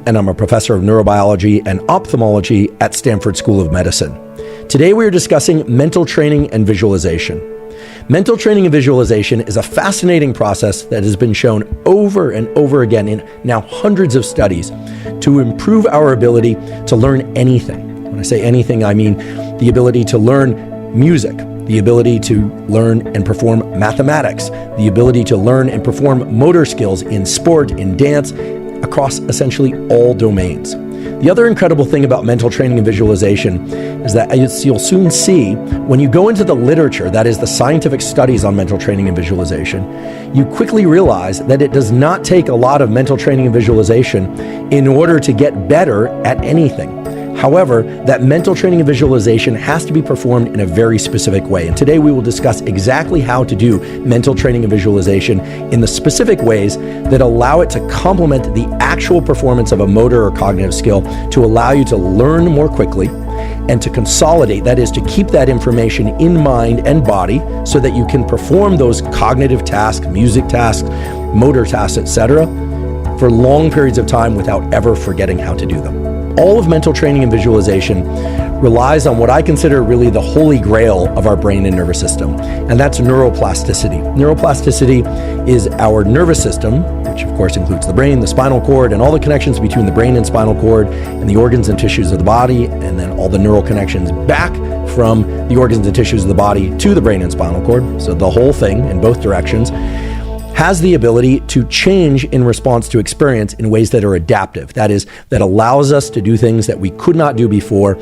and I'm a professor of neurobiology and ophthalmology at Stanford School of Medicine. Today we are discussing mental training and visualization. Mental training and visualization is a fascinating process that has been shown over and over again in now hundreds of studies to improve our ability to learn anything. When I say anything, I mean the ability to learn music, the ability to learn and perform mathematics, the ability to learn and perform motor skills in sport, in dance, across essentially all domains. The other incredible thing about mental training and visualization is that, as you'll soon see, when you go into the literature, that is the scientific studies on mental training and visualization, you quickly realize that it does not take a lot of mental training and visualization in order to get better at anything. However, that mental training and visualization has to be performed in a very specific way. And today we will discuss exactly how to do mental training and visualization in the specific ways that allow it to complement the actual performance of a motor or cognitive skill to allow you to learn more quickly and to consolidate, that is, to keep that information in mind and body so that you can perform those cognitive tasks, music tasks, motor tasks, etc., for long periods of time without ever forgetting how to do them. All of mental training and visualization relies on what I consider really the holy grail of our brain and nervous system, and that's neuroplasticity. Neuroplasticity is our nervous system, which of course includes the brain, the spinal cord, and all the connections between the brain and spinal cord and the organs and tissues of the body, and then all the neural connections back from the organs and tissues of the body to the brain and spinal cord, so the whole thing in both directions, has the ability to change in response to experience in ways that are adaptive. That is, that allows us to do things that we could not do before.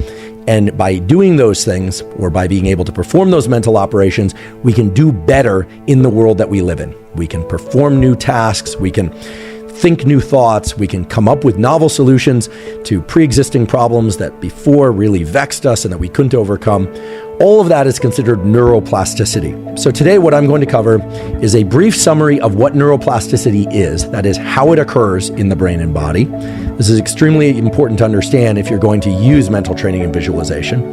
And by doing those things, or by being able to perform those mental operations, we can do better in the world that we live in. We can perform new tasks, we can think new thoughts, we can come up with novel solutions to pre-existing problems that before really vexed us and that we couldn't overcome. All of that is considered neuroplasticity. So today what I'm going to cover is a brief summary of what neuroplasticity is, that is, how it occurs in the brain and body. This is extremely important to understand if you're going to use mental training and visualization.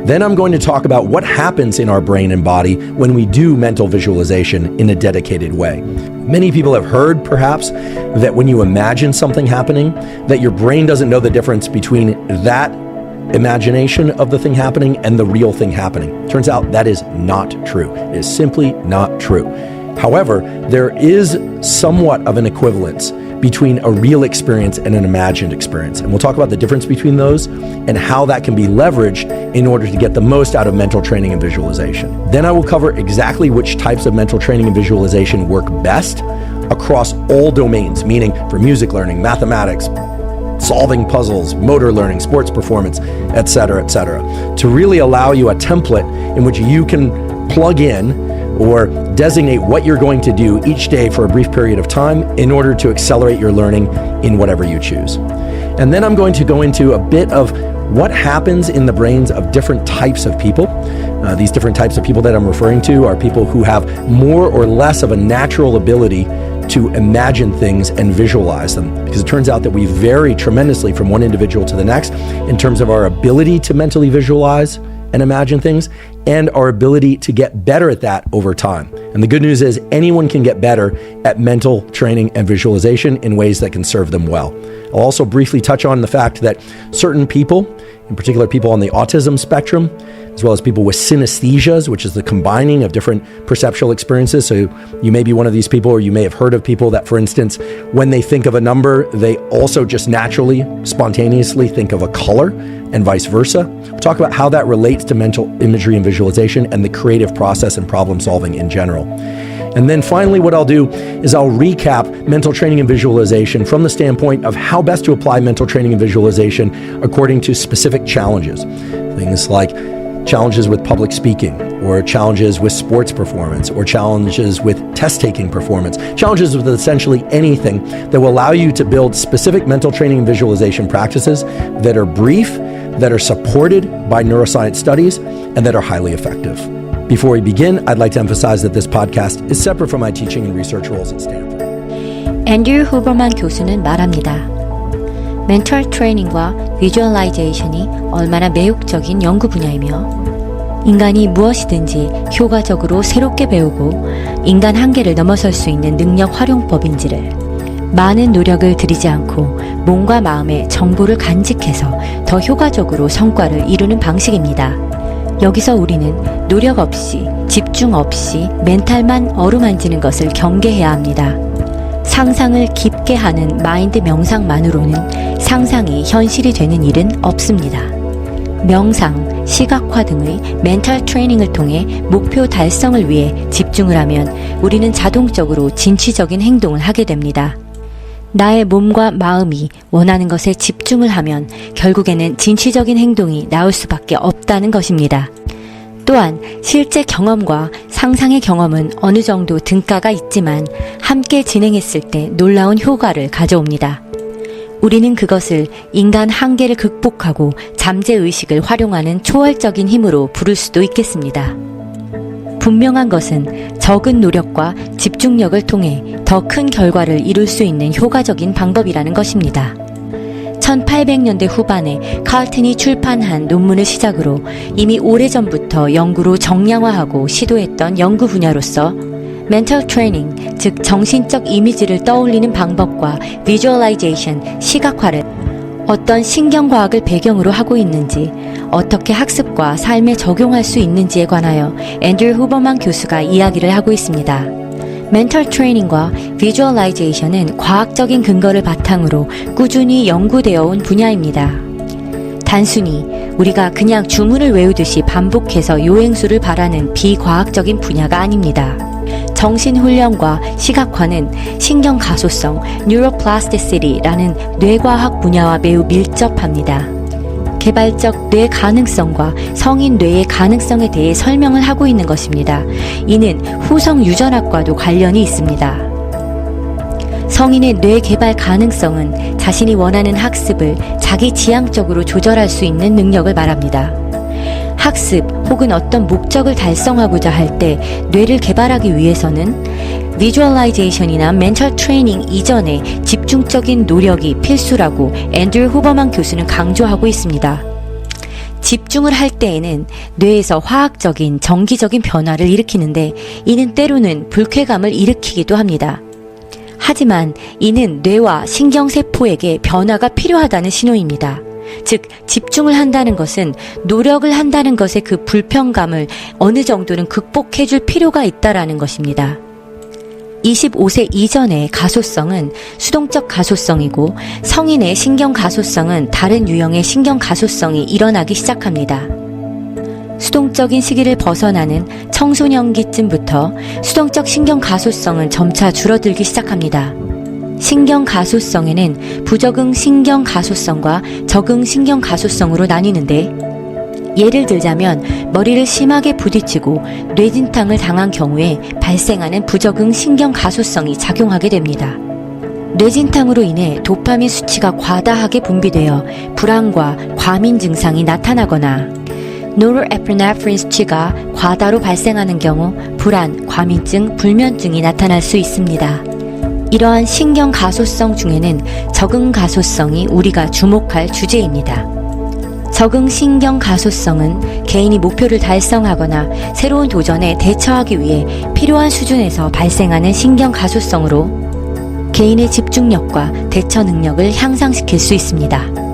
Then I'm going to talk about what happens in our brain and body when we do mental visualization in a dedicated way. Many people have heard, perhaps, that when you imagine something happening, that your brain doesn't know the difference between that imagination of the thing happening and the real thing happening. Turns out that is not true. It is simply not true. However, there is somewhat of an equivalence between a real experience and an imagined experience. And we'll talk about the difference between those and how that can be leveraged in order to get the most out of mental training and visualization. Then I will cover exactly which types of mental training and visualization work best across all domains, meaning for music learning, mathematics, solving puzzles, motor learning, sports performance, etc., to really allow you a template in which you can plug in or designate what you're going to do each day for a brief period of time in order to accelerate your learning in whatever you choose. And then I'm going to go into a bit of what happens in the brains of different types of people. These different types of people that I'm referring to are people who have more or less of a natural ability to imagine things and visualize them, because it turns out that we vary tremendously from one individual to the next in terms of our ability to mentally visualize and imagine things and our ability to get better at that over time. And the good news is anyone can get better at mental training and visualization in ways that can serve them well. I'll also briefly touch on the fact that certain people, in particular people on the autism spectrum, as well as people with synesthesias, which is the combining of different perceptual experiences. So you may be one of these people, or you may have heard of people that, for instance, when they think of a number, they also just naturally, spontaneously think of a color, and vice versa. We'll talk about how that relates to mental imagery and visualization and the creative process and problem solving in general. And then finally, what I'll do is I'll recap mental training and visualization from the standpoint of how best to apply mental training and visualization according to specific challenges. Things like challenges with public speaking, or challenges with sports performance, or challenges with test-taking performance, challenges with essentially anything that will allow you to build specific mental training and visualization practices that are brief, that are supported by neuroscience studies, and that are highly effective. Before we begin, I'd like to emphasize that this podcast is separate from my teaching and research roles at Stanford. 앤드류 후버만 교수는 말합니다. 멘털 트레이닝과 비주얼라이제이션이 얼마나 매혹적인 연구 분야이며 인간이 무엇이든지 효과적으로 새롭게 배우고 인간 한계를 넘어설 수 있는 능력 활용법인지를 많은 노력을 들이지 않고 몸과 마음의 정보를 간직해서 더 효과적으로 성과를 이루는 방식입니다. 여기서 우리는 노력 없이, 집중 없이 멘탈만 어루만지는 것을 경계해야 합니다. 상상을 깊게 하는 마인드 명상만으로는 상상이 현실이 되는 일은 없습니다. 명상, 시각화 등의 멘탈 트레이닝을 통해 목표 달성을 위해 집중을 하면 우리는 자동적으로 진취적인 행동을 하게 됩니다. 나의 몸과 마음이 원하는 것에 집중을 하면 결국에는 진취적인 행동이 나올 수밖에 없다는 것입니다. 또한 실제 경험과 상상의 경험은 어느 정도 등가가 있지만 함께 진행했을 때 놀라운 효과를 가져옵니다. 우리는 그것을 인간 한계를 극복하고 잠재의식을 활용하는 초월적인 힘으로 부를 수도 있겠습니다. 분명한 것은 적은 노력과 집중력을 통해 더 큰 결과를 이룰 수 있는 효과적인 방법이라는 것입니다. 1800년대 후반에 칼튼이 출판한 논문을 시작으로 이미 오래전부터 연구로 정량화하고 시도했던 연구 분야로서 멘탈 트레이닝, 즉 정신적 이미지를 떠올리는 방법과 비주얼라이제이션, 시각화를 어떤 신경과학을 배경으로 하고 있는지, 어떻게 학습과 삶에 적용할 수 있는지에 관하여 앤드류 후버만 교수가 이야기를 하고 있습니다. 멘탈 트레이닝과 비주얼라이제이션은 과학적인 근거를 바탕으로 꾸준히 연구되어 온 분야입니다. 단순히 우리가 그냥 주문을 외우듯이 반복해서 요행수를 바라는 비과학적인 분야가 아닙니다. 정신훈련과 시각화는 신경가소성, 뉴로플라스티시티라는 뇌과학 분야와 매우 밀접합니다. 개발적 뇌 가능성과 성인 뇌의 가능성에 대해 설명을 하고 있는 것입니다. 이는 후성 유전학과도 관련이 있습니다. 성인의 뇌 개발 가능성은 자신이 원하는 학습을 자기 지향적으로 조절할 수 있는 능력을 말합니다. 학습 혹은 어떤 목적을 달성하고자 할 때 뇌를 개발하기 위해서는 비주얼라이제이션이나 멘탈 트레이닝 이전에 집중적인 노력이 필수라고 앤드류 후버만 교수는 강조하고 있습니다. 집중을 할 때에는 뇌에서 화학적인, 정기적인 변화를 일으키는데 이는 때로는 불쾌감을 일으키기도 합니다. 하지만 이는 뇌와 신경세포에게 변화가 필요하다는 신호입니다. 즉, 집중을 한다는 것은 노력을 한다는 것의 그 불편감을 어느 정도는 극복해줄 필요가 있다라는 것입니다. 25세 이전의 가소성은 수동적 가소성이고 성인의 신경 가소성은 다른 유형의 신경 가소성이 일어나기 시작합니다. 수동적인 시기를 벗어나는 청소년기쯤부터 수동적 신경 가소성은 점차 줄어들기 시작합니다. 신경 가소성에는 부적응 신경 가소성과 적응 신경 가소성으로 나뉘는데, 예를 들자면 머리를 심하게 부딪히고 뇌진탕을 당한 경우에 발생하는 부적응 신경 가소성이 작용하게 됩니다. 뇌진탕으로 인해 도파민 수치가 과다하게 분비되어 불안과 과민 증상이 나타나거나 노르에피네프린 수치가 과다로 발생하는 경우 불안, 과민증, 불면증이 나타날 수 있습니다. 이러한 신경 가소성 중에는 적응 가소성이 우리가 주목할 주제입니다. 적응 신경 가소성은 개인이 목표를 달성하거나 새로운 도전에 대처하기 위해 필요한 수준에서 발생하는 신경 가소성으로 개인의 집중력과 대처 능력을 향상시킬 수 있습니다.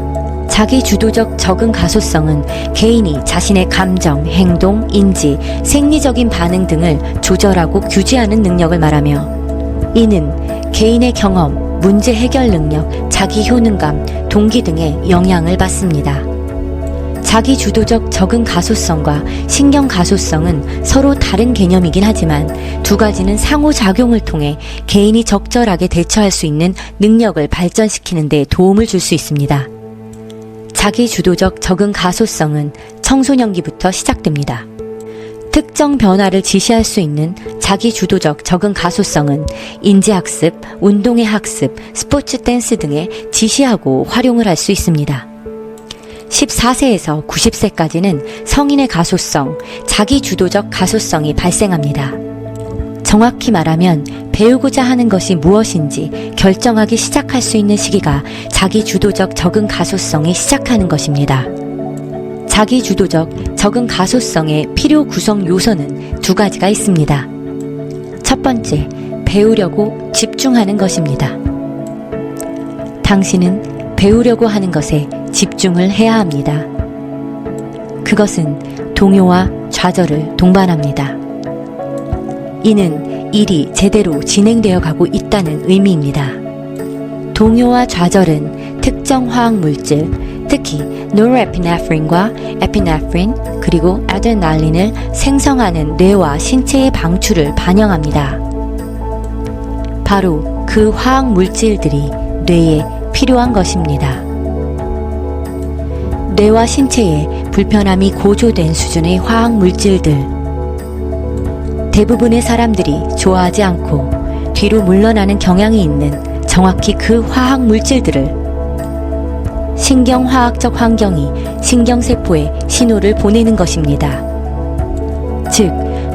자기 주도적 적응 가소성은 개인이 자신의 감정, 행동, 인지, 생리적인 반응 등을 조절하고 규제하는 능력을 말하며, 이는 개인의 경험, 문제 해결 능력, 자기 효능감, 동기 등의 영향을 받습니다. 자기 주도적 적응 가소성과 신경 가소성은 서로 다른 개념이긴 하지만 두 가지는 상호작용을 통해 개인이 적절하게 대처할 수 있는 능력을 발전시키는 데 도움을 줄 수 있습니다. 자기 주도적 적응 가소성은 청소년기부터 시작됩니다. 특정 변화를 지시할 수 있는 자기 주도적 적응 가소성은 인지학습, 운동의 학습, 스포츠 댄스 등에 지시하고 활용을 할 수 있습니다. 14세에서 90세까지는 성인의 가소성, 자기 주도적 가소성이 발생합니다. 정확히 말하면 배우고자 하는 것이 무엇인지 결정하기 시작할 수 있는 시기가 자기 주도적 적응 가소성이 시작하는 것입니다. 자기 주도적 적응 가소성의 필요 구성 요소는 두 가지가 있습니다. 첫 번째, 배우려고 집중하는 것입니다. 당신은 배우려고 하는 것에 집중을 해야 합니다. 그것은 동요와 좌절을 동반합니다. 이는 일이 제대로 진행되어 가고 있다는 의미입니다. 동요와 좌절은 특정 화학 물질, 특히 노르에피네프린과 에피네프린 그리고 아드레날린을 생성하는 뇌와 신체의 방출을 반영합니다. 바로 그 화학 물질들이 뇌에 필요한 것입니다. 뇌와 신체에 불편함이 고조된 수준의 화학 물질들. 대부분의 사람들이 좋아하지 않고 뒤로 물러나는 경향이 있는 정확히 그 화학 물질들을 신경화학적 환경이 신경세포에 신호를 보내는 것입니다. 즉,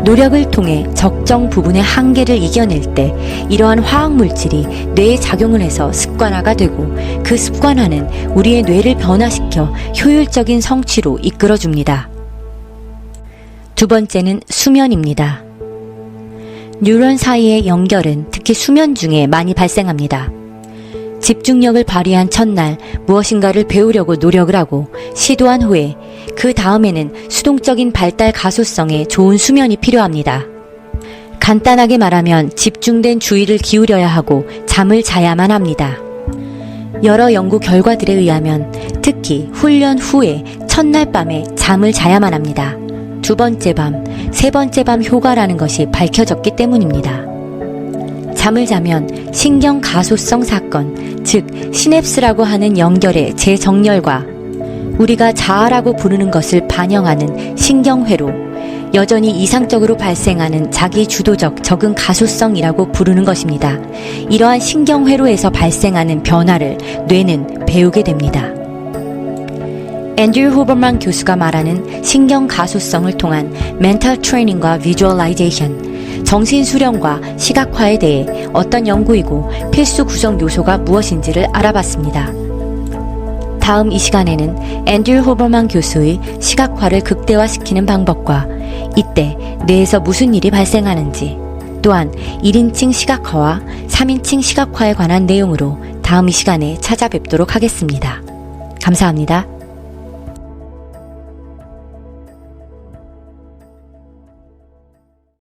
노력을 통해 적정 부분의 한계를 이겨낼 때 이러한 화학물질이 뇌에 작용을 해서 습관화가 되고 그 습관화는 우리의 뇌를 변화시켜 효율적인 성취로 이끌어줍니다. 두 번째는 수면입니다. 뉴런 사이의 연결은 특히 수면 중에 많이 발생합니다. 집중력을 발휘한 첫날 무엇인가를 배우려고 노력을 하고 시도한 후에 그 다음에는 수동적인 발달 가소성에 좋은 수면이 필요합니다. 간단하게 말하면 집중된 주의를 기울여야 하고 잠을 자야만 합니다. 여러 연구 결과들에 의하면 특히 훈련 후에 첫날 밤에 잠을 자야만 합니다. 두 번째 밤, 세 번째 밤 효과라는 것이 밝혀졌기 때문입니다. 잠을 자면 신경 가소성 사건, 즉 시냅스라고 하는 연결의 재정렬과 우리가 자아라고 부르는 것을 반영하는 신경회로, 여전히 이상적으로 발생하는 자기주도적 적응 가소성이라고 부르는 것입니다. 이러한 신경회로에서 발생하는 변화를 뇌는 배우게 됩니다. 앤드류 후버만 교수가 말하는 신경 가소성을 통한 멘탈 트레이닝과 비주얼라이제이션, 정신 수련과 시각화에 대해 어떤 연구이고 필수 구성 요소가 무엇인지를 알아봤습니다. 다음 이 시간에는 앤드류 후버만 교수의 시각화를 극대화시키는 방법과 이때 뇌에서 무슨 일이 발생하는지, 또한 1인칭 시각화와 3인칭 시각화에 관한 내용으로 다음 이 시간에 찾아뵙도록 하겠습니다. 감사합니다.